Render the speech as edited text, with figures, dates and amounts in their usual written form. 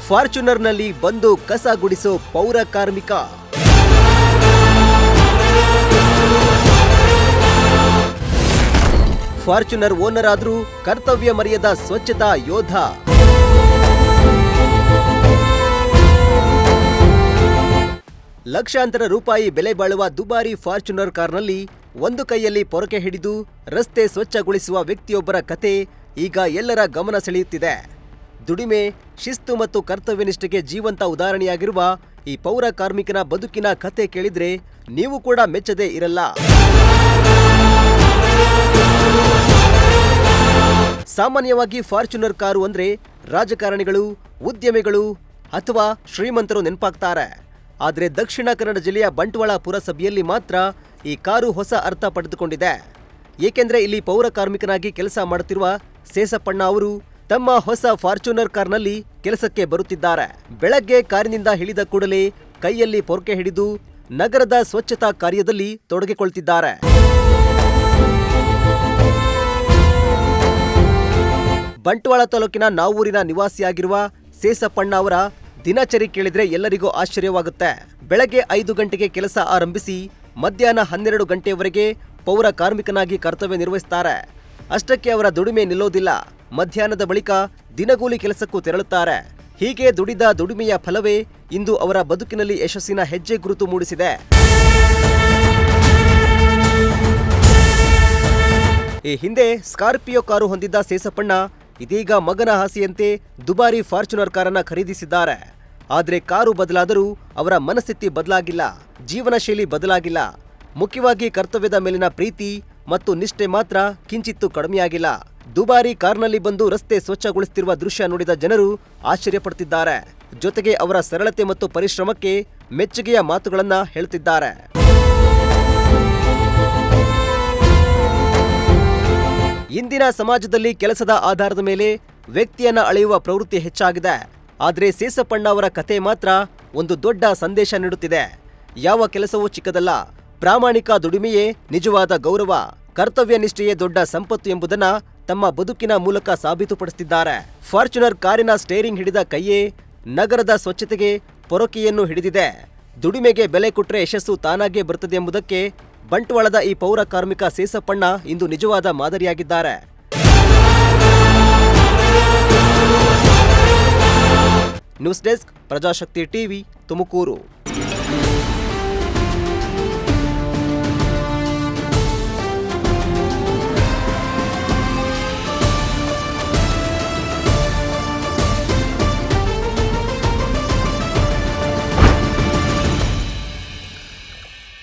ಫಾರ್ಚುನರ್ನಲ್ಲಿ ಬಂದು ಕಸ ಗುಡಿಸೋ ಪೌರ ಕಾರ್ಮಿಕ. ಫಾರ್ಚುನರ್ ಓನರ್ ಆದ್ರೂ ಕರ್ತವ್ಯ ಮರೆಯದ ಸ್ವಚ್ಛತಾ ಯೋಧ. ಲಕ್ಷಾಂತರ ರೂಪಾಯಿ ಬೆಲೆ ಬಾಳುವ ದುಬಾರಿ ಫಾರ್ಚುನರ್ ಕಾರ್ನಲ್ಲಿ ಒಂದು ಕೈಯಲ್ಲಿ ಪೊರಕೆ ಹಿಡಿದು ರಸ್ತೆ ಸ್ವಚ್ಛಗೊಳಿಸುವ ವ್ಯಕ್ತಿಯೊಬ್ಬರ ಕತೆ ಈಗ ಎಲ್ಲರ ಗಮನ ಸೆಳೆಯುತ್ತಿದೆ. ದುಡಿಮೆ, ಶಿಸ್ತು ಮತ್ತು ಕರ್ತವ್ಯನಿಷ್ಠೆಗೆ ಜೀವಂತ ಉದಾಹರಣೆಯಾಗಿರುವ ಈ ಪೌರ ಕಾರ್ಮಿಕನ ಬದುಕಿನ ಕತೆ ಕೇಳಿದ್ರೆ ನೀವು ಕೂಡ ಮೆಚ್ಚದೇ ಇರಲ್ಲ. ಸಾಮಾನ್ಯವಾಗಿ ಫಾರ್ಚುನರ್ ಕಾರು ಅಂದ್ರೆ ರಾಜಕಾರಣಿಗಳು, ಉದ್ಯಮಿಗಳು ಅಥವಾ ಶ್ರೀಮಂತರು ನೆನಪಾಗ್ತಾರೆ. ಆದರೆ ದಕ್ಷಿಣ ಕನ್ನಡ ಜಿಲ್ಲೆಯ ಬಂಟ್ವಾಳ ಪುರಸಭೆಯಲ್ಲಿ ಮಾತ್ರ ಈ ಕಾರು ಹೊಸ ಅರ್ಥ ಪಡೆದುಕೊಂಡಿದೆ. ಏಕೆಂದ್ರೆ ಇಲ್ಲಿ ಪೌರ ಕಾರ್ಮಿಕನಾಗಿ ಕೆಲಸ ಮಾಡುತ್ತಿರುವ ಸೇಸಪ್ಪಣ್ಣ ಅವರು ತಮ್ಮ ಹೊಸ ಫಾರ್ಚುನರ್ ಕಾರ್ನಲ್ಲಿ ಕೆಲಸಕ್ಕೆ ಬರುತ್ತಿದ್ದಾರೆ. ಬೆಳಗ್ಗೆ ಕಾರಿನಿಂದ ಇಳಿದ ಕೂಡಲೇ ಕೈಯಲ್ಲಿ ಪೊರಕೆ ಹಿಡಿದು ನಗರದ ಸ್ವಚ್ಛತಾ ಕಾರ್ಯದಲ್ಲಿ ತೊಡಗಿಕೊಳ್ತಿದ್ದಾರೆ. ಬಂಟ್ವಾಳ ತಾಲೂಕಿನ ನಾವೂರಿನ ನಿವಾಸಿಯಾಗಿರುವ ಸೇಸಪ್ಪಣ್ಣ ಅವರ ದಿನಚರಿ ಕೇಳಿದ್ರೆ ಎಲ್ಲರಿಗೂ ಆಶ್ಚರ್ಯವಾಗುತ್ತೆ. ಬೆಳಗ್ಗೆ 5 ಗಂಟೆಗೆ ಕೆಲಸ ಆರಂಭಿಸಿ ಮಧ್ಯಾಹ್ನ 12 ಗಂಟೆಯವರೆಗೆ ಪೌರ ಕಾರ್ಮಿಕನಾಗಿ ಕರ್ತವ್ಯ ನಿರ್ವಹಿಸುತ್ತಾರೆ. ಅಷ್ಟಕ್ಕೆ ಅವರ ದುಡಿಮೆ ನಿಲ್ಲೋದಿಲ್ಲ. ಮಧ್ಯಾಹ್ನದ ಬಳಿಕ ದಿನಗೂಲಿ ಕೆಲಸಕ್ಕೂ ತೆರಳುತ್ತಾರೆ. ಹೀಗೆ ದುಡಿದ ದುಡಿಮೆಯ ಫಲವೇ ಇಂದು ಅವರ ಬದುಕಿನಲ್ಲಿ ಯಶಸ್ಸಿನ ಹೆಜ್ಜೆ ಗುರುತು ಮೂಡಿಸಿದೆ. ಈ ಹಿಂದೆ ಸ್ಕಾರ್ಪಿಯೋ ಕಾರು ಹೊಂದಿದ್ದ ಸೇಸಪ್ಪಣ್ಣ ಇದೀಗ ಮಗನ ಆಸೆಯಂತೆ ದುಬಾರಿ ಫಾರ್ಚುನರ್ ಕಾರನ್ನ ಖರೀದಿಸಿದ್ದಾರೆ. ಆದರೆ ಕಾರು ಬದಲಾದರೂ ಅವರ ಮನಸ್ಥಿತಿ ಬದಲಾಗಿಲ್ಲ, ಜೀವನ ಶೈಲಿ ಬದಲಾಗಿಲ್ಲ. ಮುಖ್ಯವಾಗಿ ಕರ್ತವ್ಯದ ಮೇಲಿನ ಪ್ರೀತಿ ಮತ್ತು ನಿಷ್ಠೆ ಮಾತ್ರ ಕಿಂಚಿತ್ತೂ ಕಡಿಮೆಯಾಗಿಲ್ಲ. ದುಬಾರಿ ಕಾರ್ನಲ್ಲಿ ಬಂದು ರಸ್ತೆ ಸ್ವಚ್ಛಗೊಳಿಸುತ್ತಿರುವ ದೃಶ್ಯ ನೋಡಿದ ಜನರು ಆಶ್ಚರ್ಯಪಡುತ್ತಿದ್ದಾರೆ. ಜೊತೆಗೆ ಅವರ ಸರಳತೆ ಮತ್ತು ಪರಿಶ್ರಮಕ್ಕೆ ಮೆಚ್ಚುಗೆಯ ಮಾತುಗಳನ್ನ ಹೇಳುತ್ತಿದ್ದಾರೆ. ಇಂದಿನ ಸಮಾಜದಲ್ಲಿ ಕೆಲಸದ ಆಧಾರದ ಮೇಲೆ ವ್ಯಕ್ತಿಯನ್ನ ಅಳೆಯುವ ಪ್ರವೃತ್ತಿ ಹೆಚ್ಚಾಗಿದೆ. ಆದರೆ ಸೇಸಪ್ಪಣ್ಣ ಅವರ ಕತೆ ಮಾತ್ರ ಒಂದು ದೊಡ್ಡ ಸಂದೇಶ ನೀಡುತ್ತಿದೆ. ಯಾವ ಕೆಲಸವೂ ಚಿಕ್ಕದಲ್ಲ, ಪ್ರಾಮಾಣಿಕ ದುಡಿಮೆಯೇ ನಿಜವಾದ ಗೌರವ, ಕರ್ತವ್ಯ ನಿಷ್ಠೆಯೇ ದೊಡ್ಡ ಸಂಪತ್ತು ಎಂಬುದನ್ನ ತಮ್ಮ ಬದುಕಿನ ಮೂಲಕ ಸಾಬೀತುಪಡಿಸುತ್ತಿದ್ದಾರೆ. ಫಾರ್ಚುನರ್ ಕಾರಿನ ಸ್ಟೇರಿಂಗ್ ಹಿಡಿದ ಕೈಯೇ ನಗರದ ಸ್ವಚ್ಛತೆಗೆ ಪೊರಕೆಯನ್ನು ಹಿಡಿದಿದೆ. ದುಡಿಮೆಗೆ ಬೆಲೆ ಕೊಟ್ಟರೆ ಯಶಸ್ಸು ತಾನಾಗೇ ಬರುತ್ತದೆ ಎಂಬುದಕ್ಕೆ ಬಂಟ್ವಾಳದ ಈ ಪೌರ ಕಾರ್ಮಿಕ ಸೇಸಪ್ಪಣ್ಣ ಇಂದು ನಿಜವಾದ ಮಾದರಿಯಾಗಿದ್ದಾರೆ. News desk, Prajashakti TV, Tumakuru.